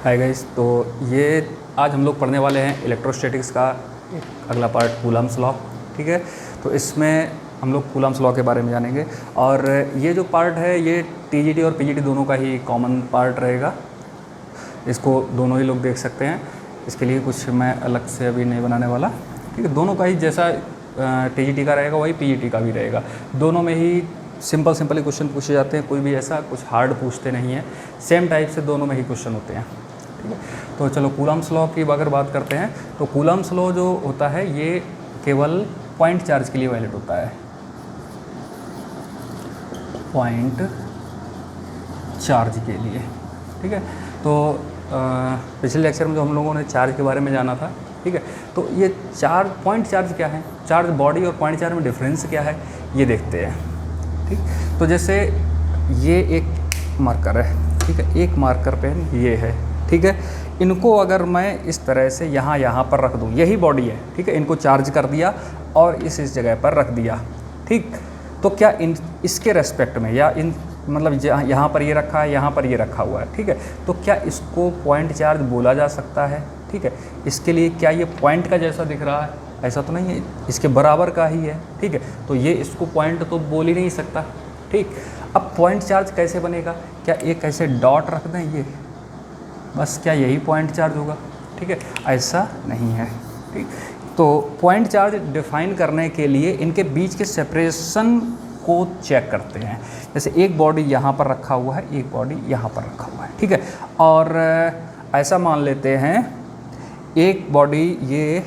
Hi guys, तो ये आज हम लोग पढ़ने वाले हैं इलेक्ट्रोस्टैटिक्स का एक अगला पार्ट कूलम्ब्स लॉ। ठीक है, तो इसमें हम लोग कूलम्ब्स लॉ के बारे में जानेंगे और ये जो पार्ट है ये टीजीटी और पीजीटी दोनों का ही कॉमन पार्ट रहेगा। इसको दोनों ही लोग देख सकते हैं, इसके लिए कुछ मैं अलग से अभी नहीं बनाने वाला। ठीक है, दोनों का ही जैसा टीजीटी का रहेगा वही पीजीटी का भी रहेगा। दोनों में ही सिंपल ही क्वेश्चन पूछे जाते हैं, कोई भी ऐसा कुछ हार्ड पूछते नहीं हैं, सेम टाइप से दोनों में ही क्वेश्चन होते हैं। ठीक है, तो चलो कूलम्ब्स लॉ की अगर बात करते हैं तो कूलम्ब्स लॉ जो होता है ये केवल पॉइंट चार्ज के लिए वैलिड होता है। पॉइंट चार्ज के लिए, ठीक है। तो पिछले लेक्चर में जो हम लोगों ने चार्ज के बारे में जाना था, ठीक है, तो ये चार्ज पॉइंट चार्ज क्या है, चार्ज बॉडी और पॉइंट चार्ज में डिफरेंस क्या है ये देखते हैं। ठीक, तो जैसे ये एक मार्कर है, ठीक है, एक मार्कर पेन ये है, ठीक है, इनको अगर मैं इस तरह से यहाँ पर रख दूँ, यही बॉडी है, ठीक है, इनको चार्ज कर दिया और इस जगह पर रख दिया, ठीक, तो क्या इसके रेस्पेक्ट में या इन मतलब यहाँ पर ये रखा है, यहाँ पर ये रखा हुआ है, ठीक है, तो क्या इसको पॉइंट चार्ज बोला जा सकता है? ठीक है, इसके लिए क्या ये पॉइंट का जैसा दिख रहा है? ऐसा तो नहीं है, इसके बराबर का ही है, ठीक है, तो ये इसको पॉइंट तो बोल ही नहीं सकता। ठीक, अब पॉइंट चार्ज कैसे बनेगा? क्या एक ऐसे डॉट रख दें ये बस, क्या यही पॉइंट चार्ज होगा? ठीक है, ऐसा नहीं है। ठीक, तो पॉइंट चार्ज डिफाइन करने के लिए इनके बीच के सेपरेशन को चेक करते हैं। जैसे एक बॉडी यहाँ पर रखा हुआ है, एक बॉडी यहाँ पर रखा हुआ है, ठीक है, और ऐसा मान लेते हैं एक बॉडी ये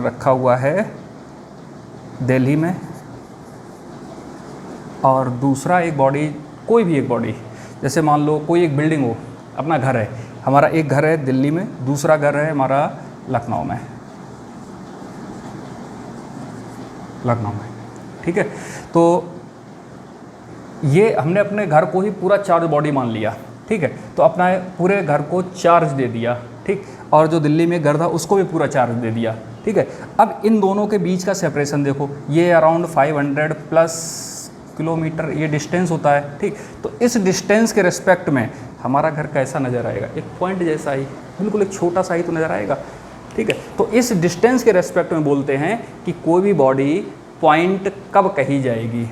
रखा हुआ है दिल्ली में और दूसरा एक बॉडी, कोई भी एक बॉडी, जैसे मान लो कोई एक बिल्डिंग हो, अपना घर है, हमारा एक घर है दिल्ली में, दूसरा घर है हमारा लखनऊ में, ठीक है, तो ये हमने अपने घर को ही पूरा चार्ज बॉडी मान लिया, ठीक है, तो अपना पूरे घर को चार्ज दे दिया, ठीक, और जो दिल्ली में घर था उसको भी पूरा चार्ज दे दिया, ठीक है। अब इन दोनों के बीच का सेपरेशन देखो, ये अराउंड 500 प्लस किलोमीटर ये डिस्टेंस होता है, ठीक, तो इस डिस्टेंस के रिस्पेक्ट में हमारा घर कैसा नज़र आएगा? एक पॉइंट जैसा ही, बिल्कुल एक छोटा सा ही तो नज़र आएगा, ठीक है। तो इस डिस्टेंस के रिस्पेक्ट में बोलते हैं कि कोई भी बॉडी पॉइंट कब कही जाएगी।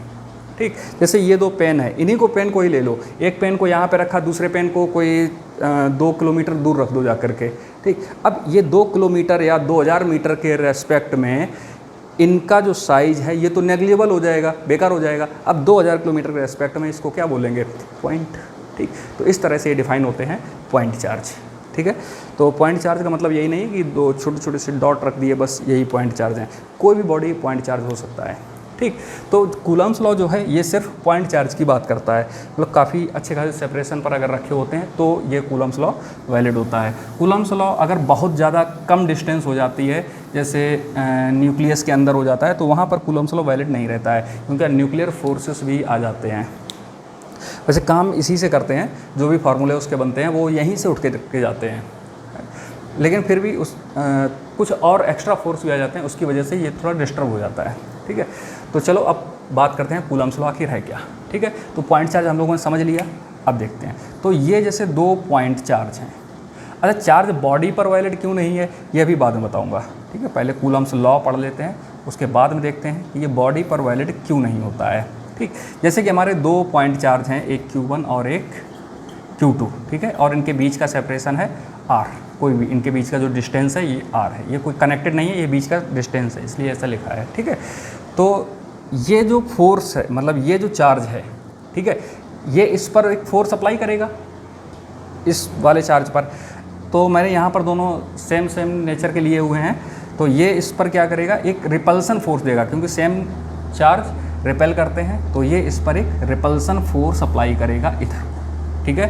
ठीक, जैसे ये दो पेन है, इन्हीं को पेन को ही ले लो, एक पेन को यहाँ पे रखा, दूसरे पेन को कोई 2 किलोमीटर दूर रख दो जा करके, ठीक, अब ये 2 किलोमीटर या 2000 मीटर के रेस्पेक्ट में इनका जो साइज है ये तो नेग्लिजिबल हो जाएगा, बेकार हो जाएगा। अब 2000 किलोमीटर के रेस्पेक्ट में इसको क्या बोलेंगे? पॉइंट। ठीक, तो इस तरह से ये डिफाइन होते हैं पॉइंट चार्ज। ठीक है, तो पॉइंट चार्ज का मतलब यही नहीं कि दो छोटे से डॉट रख दिए बस यही पॉइंट चार्ज हैं, कोई भी बॉडी पॉइंट चार्ज हो सकता है। ठीक, तो कूलम्ब्स लॉ जो है ये सिर्फ पॉइंट चार्ज की बात करता है, मतलब काफ़ी अच्छे खासे सेपरेशन पर अगर रखे होते हैं तो ये कूलम्ब्स लॉ वैलिड होता है। कूलम्ब्स लॉ अगर बहुत ज़्यादा कम डिस्टेंस हो जाती है, जैसे न्यूक्लियस के अंदर हो जाता है, तो वहाँ पर कूलम्ब्स लॉ वैलिड नहीं रहता है, क्योंकि न्यूक्लियर फोर्सेस भी आ जाते हैं। वैसे काम इसी से करते हैं, जो भी फार्मूले उसके बनते हैं वो यहीं से उठ के जाते हैं, लेकिन फिर भी उस कुछ और एक्स्ट्रा फोर्स भी आ जाते हैं, उसकी वजह से ये थोड़ा डिस्टर्ब हो जाता है। ठीक है, तो चलो अब बात करते हैं कूलम्ब्स लॉ आखिर है क्या। ठीक है, तो पॉइंट चार्ज हम लोगों ने समझ लिया, अब देखते हैं। तो ये जैसे 2 पॉइंट चार्ज हैं, अच्छा चार्ज बॉडी पर वैलिड क्यों नहीं है ये भी बाद में बताऊंगा। ठीक है, पहले कूलम्ब्स लॉ पढ़ लेते हैं, उसके बाद में देखते हैं कि ये बॉडी पर वैलिड क्यों नहीं होता है। ठीक, जैसे कि हमारे 2 पॉइंट चार्ज हैं, एक Q1 और एक Q2, ठीक है, और इनके बीच का सेपरेशन है R, कोई भी इनके बीच का जो डिस्टेंस है ये R है, ये कोई कनेक्टेड नहीं है, ये बीच का डिस्टेंस है इसलिए ऐसा लिखा है। ठीक है, तो ये जो फोर्स है, मतलब ये जो चार्ज है, ठीक है, ये इस पर एक फोर्स अप्लाई करेगा इस वाले चार्ज पर, तो मैंने यहाँ पर दोनों सेम नेचर के लिए हुए हैं, तो ये इस पर क्या करेगा? एक रिपल्सन फोर्स देगा, क्योंकि सेम चार्ज रिपेल करते हैं, तो ये इस पर एक रिपल्सन फोर्स अप्लाई करेगा इधर। ठीक है,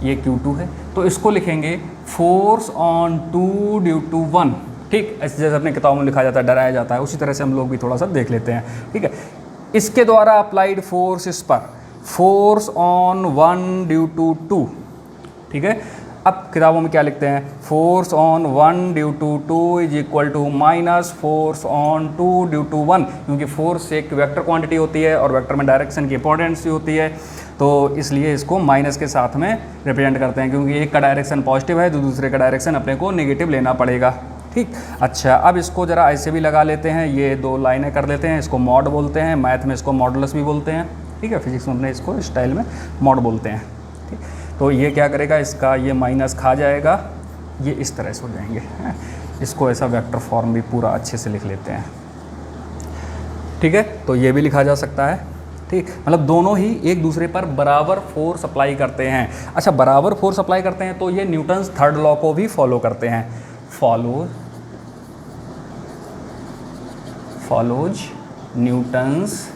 ये Q2 है, तो इसको लिखेंगे फोर्स ऑन 2 ड्यू टू 1। ठीक, ऐसे जैसे अपने किताबों में लिखा जाता है, डराया जाता है, उसी तरह से हम लोग भी थोड़ा सा देख लेते हैं। ठीक है, इसके द्वारा अप्लाइड फोर्स इस पर, फोर्स ऑन 1 ड्यू टू 2। ठीक है, अब किताबों में क्या लिखते हैं? Force on 1 due to 2 is equal to minus force on 2 due to 1, क्योंकि फोर्स एक वेक्टर क्वांटिटी होती है और वेक्टर में डायरेक्शन की इंपॉर्टेंस होती है, तो इसलिए इसको माइनस के साथ में रिप्रेजेंट करते हैं, क्योंकि एक का डायरेक्शन पॉजिटिव है तो दूसरे का डायरेक्शन अपने को नेगेटिव लेना पड़ेगा। ठीक, अच्छा अब इसको ज़रा ऐसे भी लगा लेते हैं, ये दो लाइनें कर लेते हैं, इसको मॉड बोलते हैं, मैथ में इसको मॉडुलस भी बोलते हैं। ठीक है, फिजिक्स में अपने इसको स्टाइल में मॉड बोलते हैं। ठीक, तो ये क्या करेगा, इसका ये माइनस खा जाएगा, ये इस तरह से हो जाएंगे। इसको ऐसा वेक्टर फॉर्म भी पूरा अच्छे से लिख लेते हैं। ठीक है, तो ये भी लिखा जा सकता है। ठीक, मतलब दोनों ही एक दूसरे पर बराबर फोर्स अप्लाई करते हैं। अच्छा, बराबर फोर्स अप्लाई करते हैं तो ये न्यूटन्स थर्ड लॉ को भी फॉलो करते हैं। Follows Newton's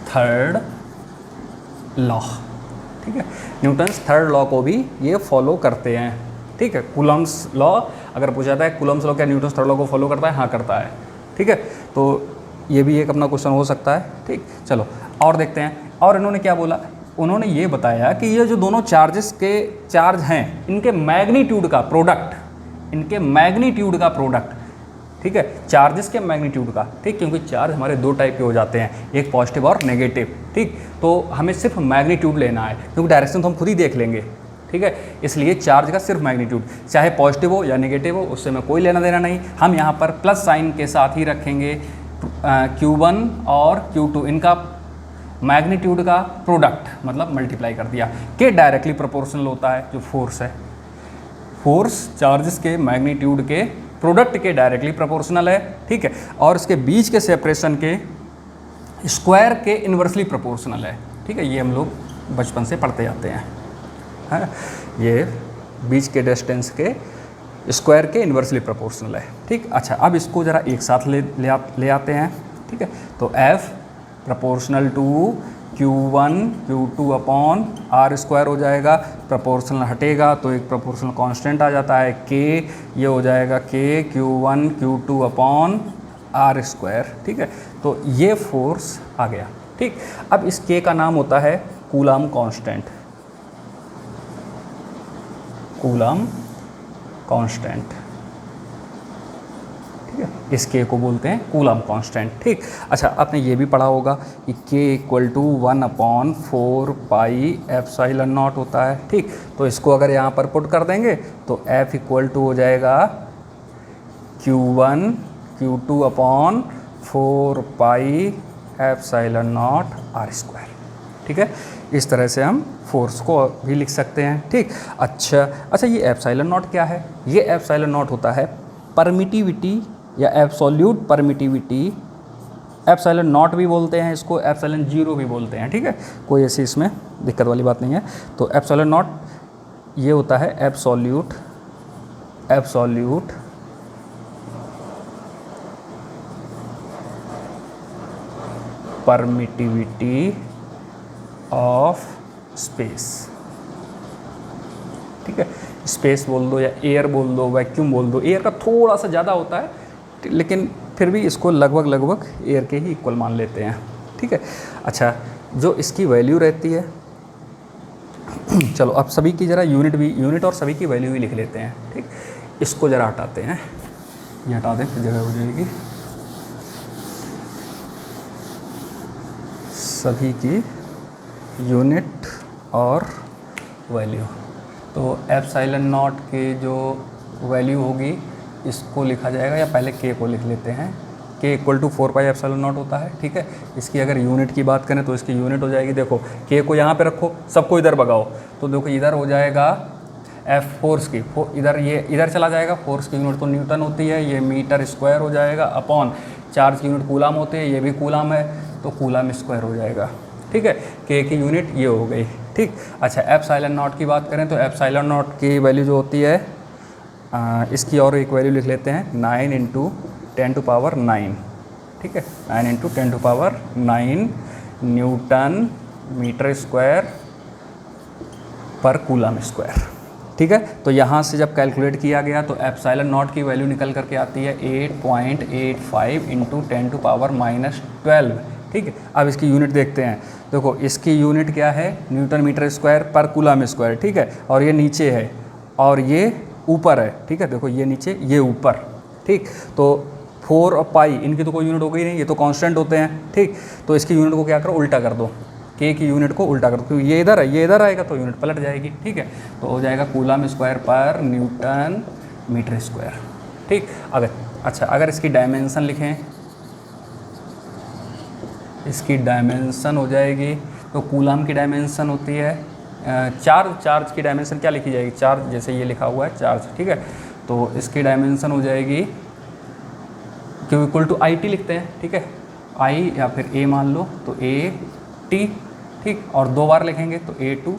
third law. ठीक है, न्यूटन्स थर्ड लॉ को भी ये फॉलो करते हैं। ठीक है, कूलम्स लॉ अगर पूछा जाता है कूलम्स लॉ क्या न्यूटन्स थर्ड लॉ को फॉलो करता है, हाँ करता है। ठीक है, तो ये भी एक अपना क्वेश्चन हो सकता है। ठीक, चलो और देखते हैं। और इन्होंने क्या बोला, उन्होंने ये बताया कि ये जो दोनों चार्जेस के चार्ज हैं, इनके मैग्नीट्यूड का प्रोडक्ट, ठीक है, चार्जेस के मैग्नीट्यूड का। ठीक, क्योंकि चार्ज हमारे दो टाइप के हो जाते हैं, एक पॉजिटिव और नेगेटिव। ठीक, तो हमें सिर्फ मैग्नीट्यूड लेना है, क्योंकि डायरेक्शन तो हम खुद ही देख लेंगे। ठीक है, इसलिए चार्ज का सिर्फ मैग्नीट्यूड, चाहे पॉजिटिव हो या नेगेटिव हो, उससे में कोई लेना देना नहीं। हम यहाँ पर प्लस साइन के साथ ही रखेंगे Q1 और Q2, इनका मैग्नीट्यूड का प्रोडक्ट मतलब मल्टीप्लाई कर दिया, के डायरेक्टली प्रोपोर्शनल होता है जो फोर्स है। फोर्स चार्जेस के मैग्नीट्यूड के प्रोडक्ट के डायरेक्टली प्रोपोर्शनल है। ठीक है, और इसके बीच के सेपरेशन के स्क्वायर के इन्वर्सली प्रोपोर्शनल है। ठीक है, ये हम लोग बचपन से पढ़ते आते हैं। ये बीच के डिस्टेंस के स्क्वायर के इन्वर्सली प्रोपोर्शनल है। ठीक, अच्छा अब इसको ज़रा एक साथ ले आते हैं। ठीक है, तो F proportional to Q1 Q2 upon R square हो जाएगा, प्रोपोर्शनल हटेगा तो एक प्रोपोर्शनल कांस्टेंट आ जाता है K, ये हो जाएगा K Q1 Q2 upon R square. ठीक है, तो ये फोर्स आ गया। ठीक, अब इस K का नाम होता है कूलम कांस्टेंट, कूलम कांस्टेंट। ठीक है, इस K को बोलते हैं कूलम कांस्टेंट। ठीक, अच्छा आपने ये भी पढ़ा होगा कि K equal to 1/4 pi epsilon naught होता है। ठीक, तो इसको अगर यहाँ पर पुट कर देंगे तो F इक्वल टू हो जाएगा Q1 Q2 upon 4 pi epsilon naught R square. ठीक है, इस तरह से हम फोर्स को भी लिख सकते हैं। ठीक, अच्छा ये एप्सिलॉन नॉट क्या है, ये एप्सिलॉन नॉट होता है परमिटिविटी या एब्सोल्यूट परमिटिविटी। एप्सिलॉन नॉट भी बोलते हैं इसको, एप्सिलॉन जीरो भी बोलते हैं। ठीक है, कोई ऐसी इसमें दिक्कत वाली बात नहीं है। तो एप्सिलॉन नॉट ये होता है एब्सोल्यूट परमिटिविटी ऑफ स्पेस। ठीक है, स्पेस बोल दो या एयर बोल दो, वैक्यूम बोल दो, एयर का थोड़ा सा ज़्यादा होता है लेकिन फिर भी इसको लगभग एयर के ही इक्वल मान लेते हैं। ठीक है, अच्छा जो इसकी वैल्यू रहती है चलो अब सभी की ज़रा यूनिट और सभी की वैल्यू ही लिख लेते हैं। ठीक, इसको ज़रा हटाते हैं, ये हटा दें फिर जगह हो जाएगी। सभी की यूनिट और वैल्यू, तो एप्सिलॉन नॉट की जो वैल्यू होगी इसको लिखा जाएगा, या पहले K को लिख लेते हैं। K equal to 4 pi epsilon naught होता है। ठीक है, इसकी अगर यूनिट की बात करें तो इसकी यूनिट हो जाएगी, देखो K को यहाँ पे रखो, सबको इधर भगाओ तो देखो इधर हो जाएगा F फोर्स की, इधर ये इधर चला जाएगा, फोर्स की यूनिट तो न्यूटन होती है, ये मीटर स्क्वायर हो जाएगा, अपॉन चार्ज की यूनिट कूलम होती है, ये भी कूलम है तो कूलम स्क्वायर हो जाएगा। ठीक है, K की यूनिट ये हो गई। ठीक, अच्छा एप्सिलॉन नॉट की बात करें तो एप्सिलॉन नॉट की वैल्यू जो होती है इसकी और एक वैल्यू लिख लेते हैं 9 × 10⁹। ठीक है, 9 × 10⁹ न्यूटन मीटर स्क्वायर पर कूलम स्क्वायर। ठीक है, तो यहाँ से जब कैलकुलेट किया गया तो एप्सिलॉन नॉट की वैल्यू निकल करके आती है 8.85 × 10⁻12। ठीक है, अब इसकी यूनिट देखते हैं। देखो इसकी यूनिट क्या है, न्यूटन मीटर स्क्वायर पर कूलम स्क्वायर। ठीक है, और ये नीचे है और ये ऊपर है। ठीक है, देखो ये नीचे ये ऊपर। ठीक, तो 4 और पाई, इनकी तो कोई यूनिट हो गई नहीं, ये तो कांस्टेंट होते हैं, ठीक। तो इसकी यूनिट को क्या करो, उल्टा कर दो, के की यूनिट को उल्टा कर दो, क्योंकि ये इधर है, ये इधर आएगा तो यूनिट पलट जाएगी, ठीक है। तो हो जाएगा कूलम स्क्वायर पर न्यूटन मीटर स्क्वायर, ठीक। अगर इसकी डायमेंशन लिखें, इसकी डायमेंशन हो जाएगी, तो कूलम की डायमेंशन होती है चार्ज की डायमेंशन क्या लिखी जाएगी, चार्ज, जैसे ये लिखा हुआ है चार्ज, ठीक है। तो इसकी डायमेंशन हो जाएगी Q equal to I T लिखते हैं, ठीक है, आई या फिर ए मान लो, तो ए टी, ठीक, और 2 बार लिखेंगे तो A2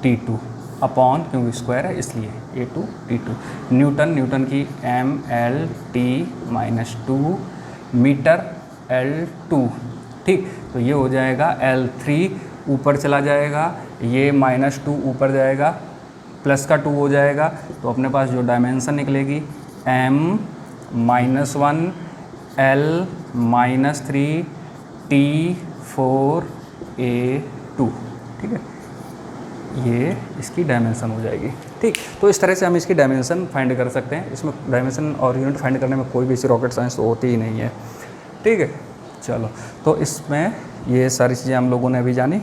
T2 अपॉन, क्योंकि स्क्वायर है इसलिए A2 T2, न्यूटन की ML/T-2 मीटर L2, ठीक। तो ये हो जाएगा L3 ऊपर चला जाएगा, ये -2 ऊपर जाएगा, प्लस का 2 हो जाएगा, तो अपने पास जो डायमेंशन निकलेगी M-1 L-3 T4 A2, ठीक है, ये इसकी डायमेंशन हो जाएगी, ठीक। तो इस तरह से हम इसकी डायमेंशन फाइंड कर सकते हैं। इसमें डायमेंशन और यूनिट फाइंड करने में कोई भी ऐसी रॉकेट साइंस तो होती ही नहीं है, ठीक है। चलो, तो इसमें ये सारी चीज़ें हम लोगों ने अभी जानी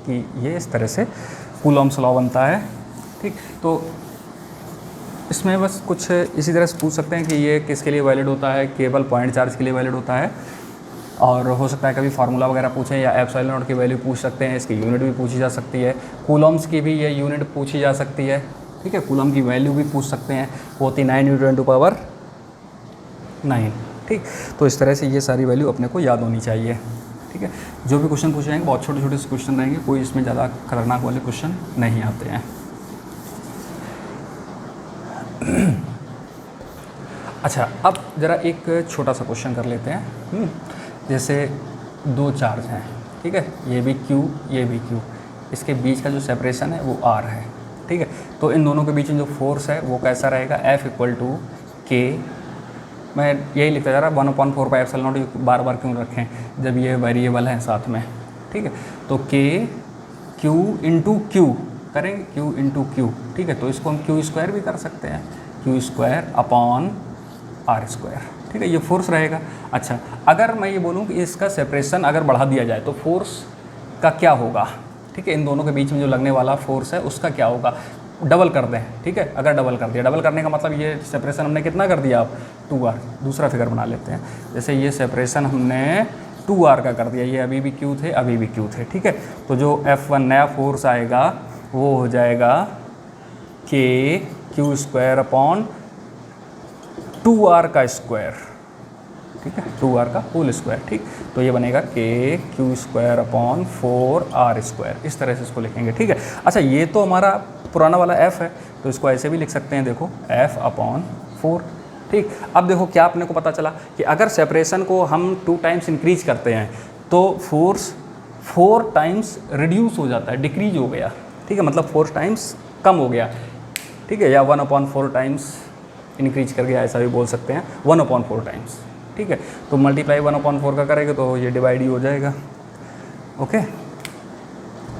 कि ये इस तरह से कूलॉम्स लॉ बनता है, ठीक। तो इसमें बस कुछ इसी तरह से पूछ सकते हैं कि ये किसके लिए वैलिड होता है, केवल पॉइंट चार्ज के लिए वैलिड होता है, और हो सकता है कभी फार्मूला वगैरह पूछें या एप्सिलॉन नॉट की वैल्यू पूछ सकते हैं, इसकी यूनिट भी पूछी जा सकती है, कूलॉम्स की भी ये यूनिट पूछी जा सकती है, ठीक है, कूलॉम की वैल्यू भी पूछ सकते हैं, वो होती 9 × 10⁹, ठीक। तो इस तरह से ये सारी वैल्यू अपने को याद होनी चाहिए, ठीक है। जो भी क्वेश्चन पूछे जाएंगे बहुत छोटे छोटे से क्वेश्चन रहेंगे, कोई इसमें ज़्यादा खतरनाक वाले क्वेश्चन नहीं आते हैं। अच्छा, अब ज़रा एक छोटा सा क्वेश्चन कर लेते हैं। जैसे 2 चार्ज हैं, ठीक है, ये भी Q, ये भी Q, इसके बीच का जो सेपरेशन है वो R है, ठीक है। तो इन दोनों के बीच में जो फोर्स है वो कैसा रहेगा, F = K, मैं यही लिखता जा रहा 1/4πε0, बार बार क्यों रखें जब ये वेरिएबल हैं साथ में, ठीक है। तो K Q × Q करेंगे, Q × Q, ठीक है। तो इसको हम Q² भी कर सकते हैं, Q²/R², ठीक है, ये फोर्स रहेगा। अच्छा, अगर मैं ये बोलूँ कि इसका सेपरेशन अगर बढ़ा दिया जाए तो फोर्स का क्या होगा, ठीक है, इन दोनों के बीच में जो लगने वाला फोर्स है उसका क्या होगा, डबल कर दें, ठीक है। अगर डबल कर दिया, डबल करने का मतलब ये सेपरेशन हमने कितना कर दिया, अब 2R, दूसरा फिगर बना लेते हैं। जैसे ये सेपरेशन हमने 2R का कर दिया, ये अभी भी Q थे, अभी भी Q थे, ठीक है। तो जो F1 नया फोर्स आएगा वो हो जाएगा K Q²/2R का स्क्वायर, ठीक है, 2R का होल स्क्वायर, ठीक। तो ये बनेगा K Q²/4R², इस तरह से इसको लिखेंगे, ठीक है। अच्छा, ये तो हमारा पुराना वाला F है, तो इसको ऐसे भी लिख सकते हैं, देखो F/4, ठीक। अब देखो क्या अपने को पता चला कि अगर सेपरेशन को हम 2 टाइम्स इंक्रीज करते हैं तो फोर्स 4 टाइम्स रिड्यूस हो जाता है, डिक्रीज हो गया, ठीक है, मतलब 4 टाइम्स कम हो गया, ठीक है, या 1/4 टाइम्स इंक्रीज कर गया, ऐसा भी बोल सकते हैं, 1/4 टाइम्स, ठीक है। तो मल्टीप्लाई 1/4 का करेंगे तो ये डिवाइड ही हो जाएगा, ओके,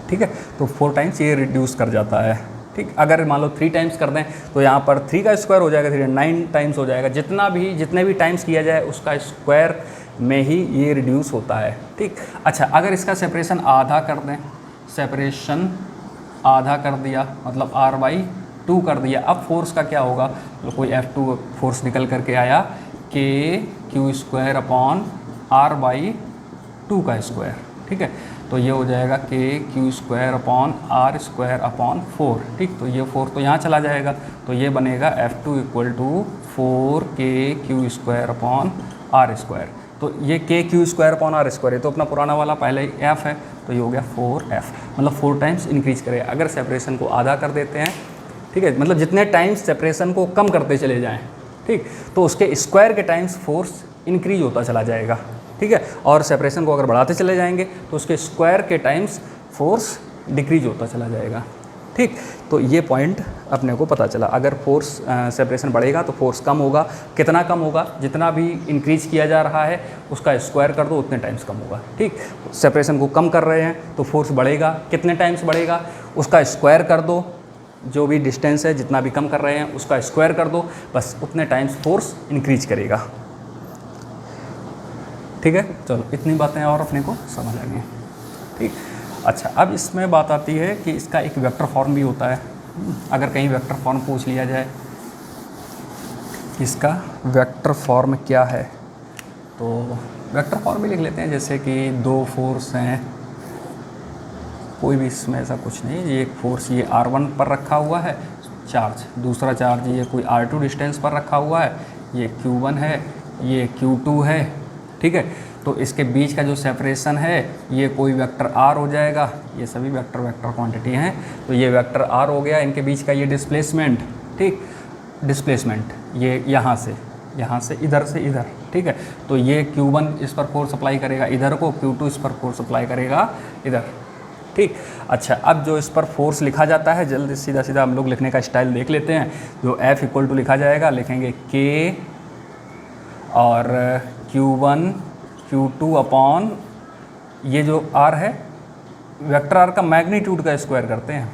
ठीक है। तो 4 टाइम्स ये रिड्यूस कर जाता है, ठीक। अगर मान लो 3 टाइम्स कर दें तो यहाँ पर 3 का स्क्वायर हो जाएगा, 9 टाइम्स हो जाएगा, जितने भी टाइम्स किया जाए उसका स्क्वायर में ही ये रिड्यूस होता है, ठीक। अच्छा, अगर इसका सेपरेशन आधा कर दें, सेपरेशन आधा कर दिया मतलब R/2 कर दिया, अब फोर्स का क्या होगा, तो कोई F2 फोर्स निकल करके आया, K Q²/R/2 का स्क्वायर, ठीक है। तो ये हो जाएगा K Q²/R²/4, ठीक। तो ये 4 तो यहाँ चला जाएगा, तो ये बनेगा F2 = 4K Q²/R²। तो ये K Q²/R², ये तो अपना पुराना वाला पहले ही F है, तो ये हो गया 4F, मतलब 4 टाइम्स इंक्रीज करेगा। अगर सेपरेशन को आधा कर देते हैं, ठीक है, मतलब जितने टाइम्स सेपरेशन को कम करते चले जाएं, ठीक, तो उसके स्क्वायर के टाइम्स फोर्स इंक्रीज होता चला जाएगा, ठीक है। और सेपरेशन को अगर बढ़ाते चले जाएंगे तो उसके स्क्वायर के टाइम्स फोर्स डिक्रीज होता चला जाएगा, ठीक। तो ये पॉइंट अपने को पता चला, अगर फोर्स सेपरेशन बढ़ेगा तो फोर्स कम होगा, कितना कम होगा, जितना भी इंक्रीज किया जा रहा है उसका स्क्वायर कर दो उतने टाइम्स कम होगा, ठीक। सेपरेशन को कम कर रहे हैं तो फोर्स बढ़ेगा, कितने टाइम्स बढ़ेगा, उसका स्क्वायर कर दो, जो भी डिस्टेंस है, जितना भी कम कर रहे हैं उसका स्क्वायर कर दो, बस उतने टाइम्स फोर्स इंक्रीज करेगा। ठीक है, चलो इतनी बातें और अपने को समझ आ गई। ठीक, अच्छा अब इसमें बात आती है कि इसका एक वेक्टर फॉर्म भी होता है। अगर कहीं वेक्टर फॉर्म पूछ लिया जाए, इसका वेक्टर फॉर्म क्या है, तो वेक्टर फॉर्म भी लिख लेते हैं। जैसे कि दो फोर्स हैं, कोई भी इसमें ऐसा कुछ नहीं, ये एक फोर्स ये R1 पर रखा हुआ है चार्ज, दूसरा चार्ज ये कोई R2 डिस्टेंस पर रखा हुआ है, ये Q1 है, ये Q2 है। ठीक है, तो इसके बीच का जो सेपरेशन है ये कोई वेक्टर R हो जाएगा। ये सभी वेक्टर क्वांटिटी हैं, तो ये वेक्टर R हो गया। इनके बीच का ये डिस्प्लेसमेंट, ठीक, डिस्प्लेसमेंट ये यहाँ से इधर से इधर। ठीक है, तो ये Q1 इस पर फोर्स अप्लाई करेगा इधर को, Q2 इस पर फोर्स अप्लाई करेगा इधर। ठीक, अच्छा अब जो इस पर फोर्स लिखा जाता है, जल्दी सीधा हम लोग लिखने का स्टाइल देख लेते हैं। जो F इक्वल टू लिखा जाएगा, लिखेंगे K और Q1 Q2 अपॉन ये जो R है, वेक्टर R का मैग्नीट्यूड का स्क्वायर करते हैं।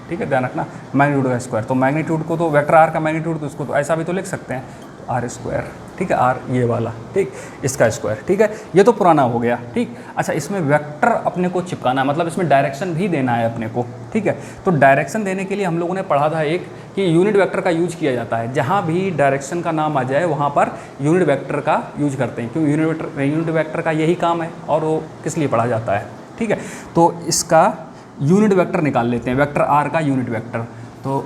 ठीक है, ध्यान रखना, मैग्नीट्यूड का स्क्वायर, तो मैग्नीट्यूड को तो वेक्टर R का मैग्नीट्यूड, तो इसको तो ऐसा भी तो लिख सकते हैं, तो R स्क्वायर। ठीक है, R ये वाला, ठीक, इसका स्क्वायर। ठीक है, ये तो पुराना हो गया। ठीक, अच्छा इसमें वेक्टर अपने को चिपकाना है, मतलब इसमें डायरेक्शन भी देना है अपने को। ठीक है, तो डायरेक्शन देने के लिए हम लोगों ने पढ़ा था एक कि यूनिट वेक्टर का यूज किया जाता है। जहाँ भी डायरेक्शन का नाम आ जाए वहाँ पर यूनिट वेक्टर का यूज करते हैं, क्योंकि यूनिट वेक्टर का यही काम है और वो किस लिए पढ़ा जाता है। ठीक है, तो इसका यूनिट वेक्टर निकाल लेते हैं, वेक्टर R का यूनिट वेक्टर। तो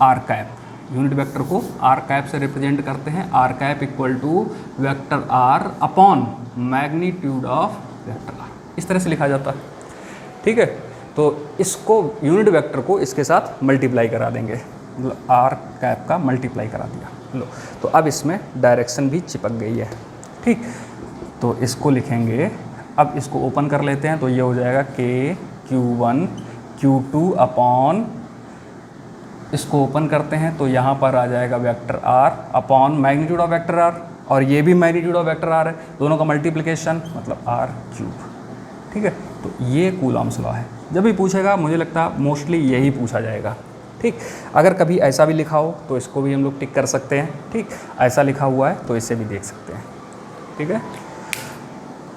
R कैप, यूनिट वेक्टर को R कैप से रिप्रेजेंट करते हैं। R cap equal to vector R upon magnitude of vector R, इस तरह से लिखा जाता है। ठीक है, तो इसको यूनिट वेक्टर को इसके साथ मल्टीप्लाई करा देंगे, मतलब R कैप का मल्टीप्लाई करा दिया। लो, तो अब इसमें डायरेक्शन भी चिपक गई है। ठीक, तो इसको लिखेंगे, अब इसको ओपन कर लेते हैं, तो ये हो जाएगा K Q1 Q2 अपॉन, इसको ओपन करते हैं तो यहाँ पर आ जाएगा vector R upon magnitude of vector R, और ये भी मैग्नीट्यूड ऑफ वेक्टर R है, दोनों का मल्टीप्लिकेशन मतलब R क्यूब। ठीक है, तो ये कूलॉम्स लॉ है। जब भी पूछेगा मुझे लगता है मोस्टली यही पूछा जाएगा। ठीक, अगर कभी ऐसा भी लिखा हो तो इसको भी हम लोग टिक कर सकते हैं। ठीक, ऐसा लिखा हुआ है तो इसे भी देख सकते हैं। ठीक है,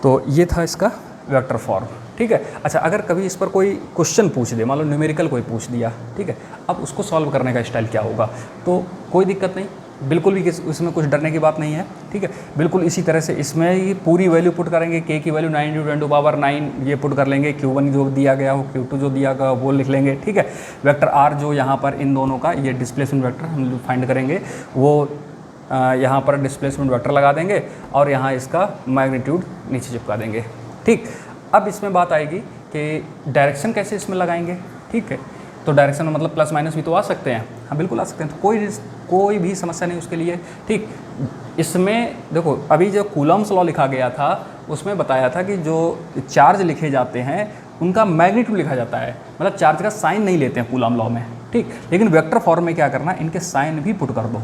तो ये था इसका वेक्टर फॉर्म। ठीक है, अच्छा अगर कभी इस पर कोई क्वेश्चन पूछ दे, मान लो न्यूमेरिकल कोई पूछ दिया, ठीक है, अब उसको सॉल्व करने का स्टाइल क्या होगा, तो कोई दिक्कत नहीं, बिल्कुल भी इसमें कुछ डरने की बात नहीं है। ठीक है, बिल्कुल इसी तरह से इसमें ही पूरी वैल्यू पुट करेंगे। K की वैल्यू 9 × 10⁻9 ये पुट कर लेंगे, Q1 जो दिया गया हो, Q2 जो दिया गया वो लिख लेंगे। ठीक है, वेक्टर R जो यहाँ पर इन दोनों का ये डिस्प्लेसमेंट वेक्टर हम लोग फाइंड करेंगे, वो यहाँ पर डिस्प्लेसमेंट वेक्टर लगा देंगे और यहाँ इसका मैग्नीट्यूड नीचे चिपका देंगे। ठीक, अब इसमें बात आएगी कि डायरेक्शन कैसे इसमें लगाएंगे। ठीक है, तो डायरेक्शन में मतलब प्लस माइनस भी तो आ सकते हैं। हाँ बिल्कुल आ सकते हैं, तो कोई भी समस्या नहीं उसके लिए। ठीक, इसमें देखो अभी जो कूलॉम्स लॉ लिखा गया था उसमें बताया था कि जो चार्ज लिखे जाते हैं उनका मैग्नीट्यूड लिखा जाता है, मतलब चार्ज का साइन नहीं लेते हैं कूलॉम लॉ में। ठीक, लेकिन वेक्टर फॉर्म में क्या करना, इनके साइन भी पुट कर दो।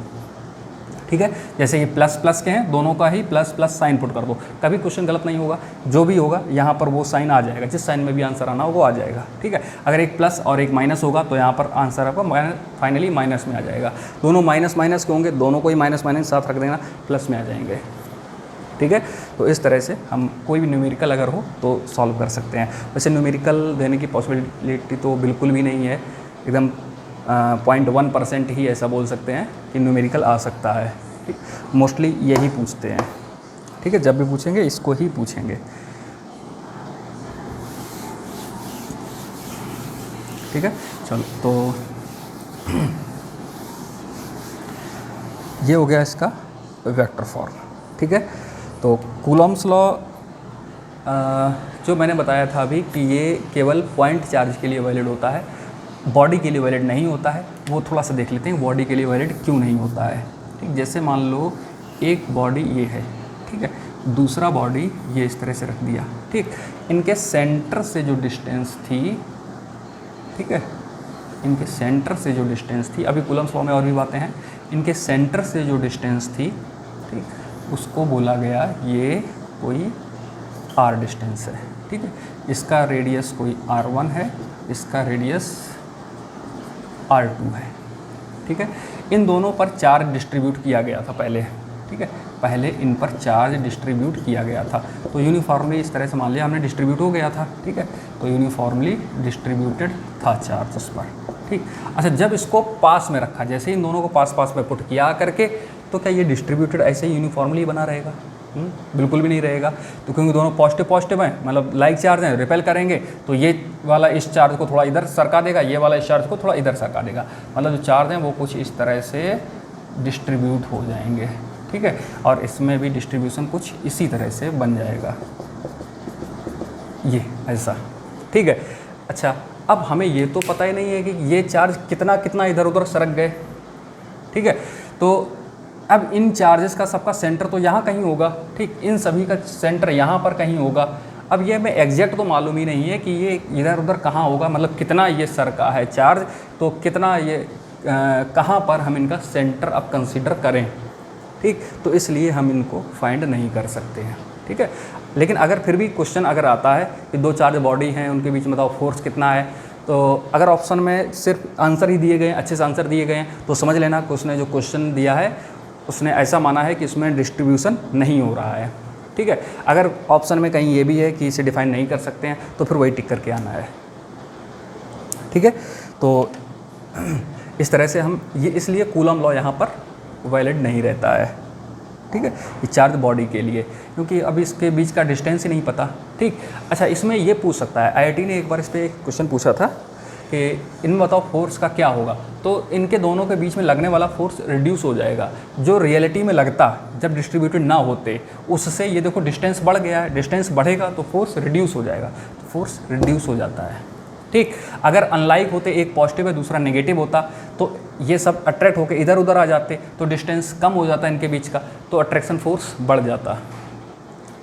ठीक है, जैसे ये प्लस प्लस के हैं, दोनों का ही प्लस प्लस साइन पुट कर दो, कभी क्वेश्चन गलत नहीं होगा। जो भी होगा यहाँ पर वो साइन आ जाएगा, जिस साइन में भी आंसर आना हो वो आ जाएगा। ठीक है, अगर एक प्लस और एक माइनस होगा तो यहाँ पर आंसर आपका फाइनली माइनस में आ जाएगा। दोनों माइनस माइनस के होंगे, दोनों को ही माइनस माइनस साथ रख देना, प्लस में आ जाएंगे। ठीक है, तो इस तरह से हम कोई भी न्यूमेरिकल अगर हो तो सॉल्व कर सकते हैं। वैसे न्यूमेरिकल देने की पॉसिबिलिटी तो बिल्कुल भी नहीं है, एकदम 0.1% ही ऐसा बोल सकते हैं कि न्यूमेरिकल आ सकता है। ठीक, मोस्टली यही पूछते हैं। ठीक है, जब भी पूछेंगे इसको ही पूछेंगे। ठीक है, चलो तो ये हो गया इसका वेक्टर फॉर्म। ठीक है, तो कूलॉम्स लॉ जो मैंने बताया था अभी कि ये केवल पॉइंट चार्ज के लिए वैलिड होता है, बॉडी के लिए वैलिड नहीं होता है। वो थोड़ा सा देख लेते हैं बॉडी के लिए वैलिड क्यों नहीं होता है। ठीक, जैसे मान लो एक बॉडी ये है, ठीक है, दूसरा बॉडी ये इस तरह से रख दिया। ठीक, इनके सेंटर से जो डिस्टेंस थी, ठीक है, इनके सेंटर से जो डिस्टेंस थी, अभी कूलॉम्स लॉ में और भी बातें हैं, इनके सेंटर से जो डिस्टेंस थी, ठीक, उसको बोला गया ये कोई R डिस्टेंस है। ठीक है, इसका रेडियस कोई R1 है, इसका रेडियस R2 है, ठीक है। इन दोनों पर चार्ज डिस्ट्रीब्यूट किया गया था पहले, ठीक है, पहले इन पर चार्ज डिस्ट्रीब्यूट किया गया था। तो यूनिफॉर्मली इस तरह से मान लिया हमने डिस्ट्रीब्यूट हो गया था, ठीक है, तो यूनिफॉर्मली डिस्ट्रीब्यूटेड था चार्ज उस पर, ठीक। अच्छा, जब इसको पास में रखा, जैसे इन दोनों को पास पास में पुट किया करके, तो क्या ये डिस्ट्रीब्यूटेड ऐसे ही यूनिफॉर्मली बना रहेगा? बिल्कुल भी नहीं रहेगा। तो क्योंकि दोनों पॉजिटिव पॉजिटिव हैं, मतलब लाइक चार्ज हैं, रिपेल करेंगे, तो ये वाला इस चार्ज को थोड़ा इधर सरका देगा, ये वाला इस चार्ज को थोड़ा इधर सरका देगा, मतलब जो चार्ज हैं वो कुछ इस तरह से डिस्ट्रीब्यूट हो जाएंगे, ठीक है। और इसमें भी डिस्ट्रीब्यूशन कुछ इसी तरह से बन जाएगा, ये ऐसा, ठीक है। अच्छा, अब हमें ये तो पता ही नहीं है कि ये चार्ज कितना कितना इधर उधर सरक गए, ठीक है। तो अब इन चार्जेस का सबका सेंटर तो यहाँ कहीं होगा, ठीक, इन सभी का सेंटर यहाँ पर कहीं होगा। अब ये हमें एग्जैक्ट तो मालूम ही नहीं है कि ये इधर उधर कहाँ होगा, मतलब कितना ये सरका है चार्ज, तो कितना ये कहाँ पर हम इनका सेंटर अब कंसीडर करें, ठीक। तो इसलिए हम इनको फाइंड नहीं कर सकते हैं, ठीक है। लेकिन अगर फिर भी क्वेश्चन अगर आता है कि दो चार्ज बॉडी हैं, उनके बीच में बताओ फोर्स कितना है, तो अगर ऑप्शन में सिर्फ आंसर ही दिए गए हैं, अच्छे से आंसर दिए गए हैं, तो समझ लेना कि उसने जो क्वेश्चन दिया है उसने ऐसा माना है कि इसमें डिस्ट्रीब्यूशन नहीं हो रहा है, ठीक है। अगर ऑप्शन में कहीं ये भी है कि इसे डिफाइन नहीं कर सकते हैं, तो फिर वही टिक करके आना है, ठीक है। तो इस तरह से हम ये, इसलिए कूलम लॉ यहाँ पर वैलिड नहीं रहता है, ठीक है, ये चार्ज बॉडी के लिए, क्योंकि अब इसके बीच का डिस्टेंस ही नहीं पता, ठीक। अच्छा, इसमें ये पूछ सकता है, IIT ने एक बार इस पर एक क्वेश्चन पूछा था कि इनमें बताओ फोर्स का क्या होगा, तो इनके दोनों के बीच में लगने वाला फोर्स रिड्यूस हो जाएगा, जो रियलिटी में लगता जब डिस्ट्रीब्यूटेड ना होते, उससे ये देखो डिस्टेंस बढ़ गया है, डिस्टेंस बढ़ेगा तो फोर्स रिड्यूस हो जाएगा, तो फोर्स रिड्यूस हो जाता है, ठीक। अगर अनलाइक होते, एक पॉजिटिव है दूसरा नेगेटिव होता, तो ये सब अट्रैक्ट होकर इधर उधर आ जाते, तो डिस्टेंस कम हो जाता इनके बीच का, तो अट्रैक्शन फोर्स बढ़ जाता,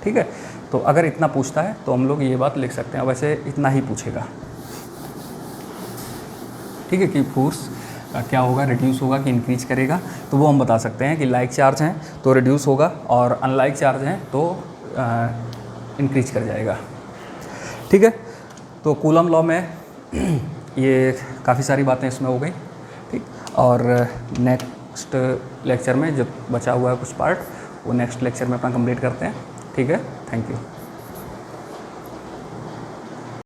ठीक है। तो अगर इतना पूछता है तो हम लोग ये बात लिख सकते हैं, वैसे इतना ही पूछेगा, ठीक है, कि फोर्स क्या होगा, रिड्यूस होगा कि इंक्रीज करेगा, तो वो हम बता सकते हैं कि लाइक चार्ज हैं तो रिड्यूस होगा, और अनलाइक चार्ज हैं तो इंक्रीज कर जाएगा, ठीक है। तो कूलम लॉ में ये काफ़ी सारी बातें इसमें हो गई, ठीक। और नेक्स्ट लेक्चर में जो बचा हुआ है कुछ पार्ट, वो नेक्स्ट लेक्चर में अपना कंप्लीट करते हैं, ठीक है। Thank you.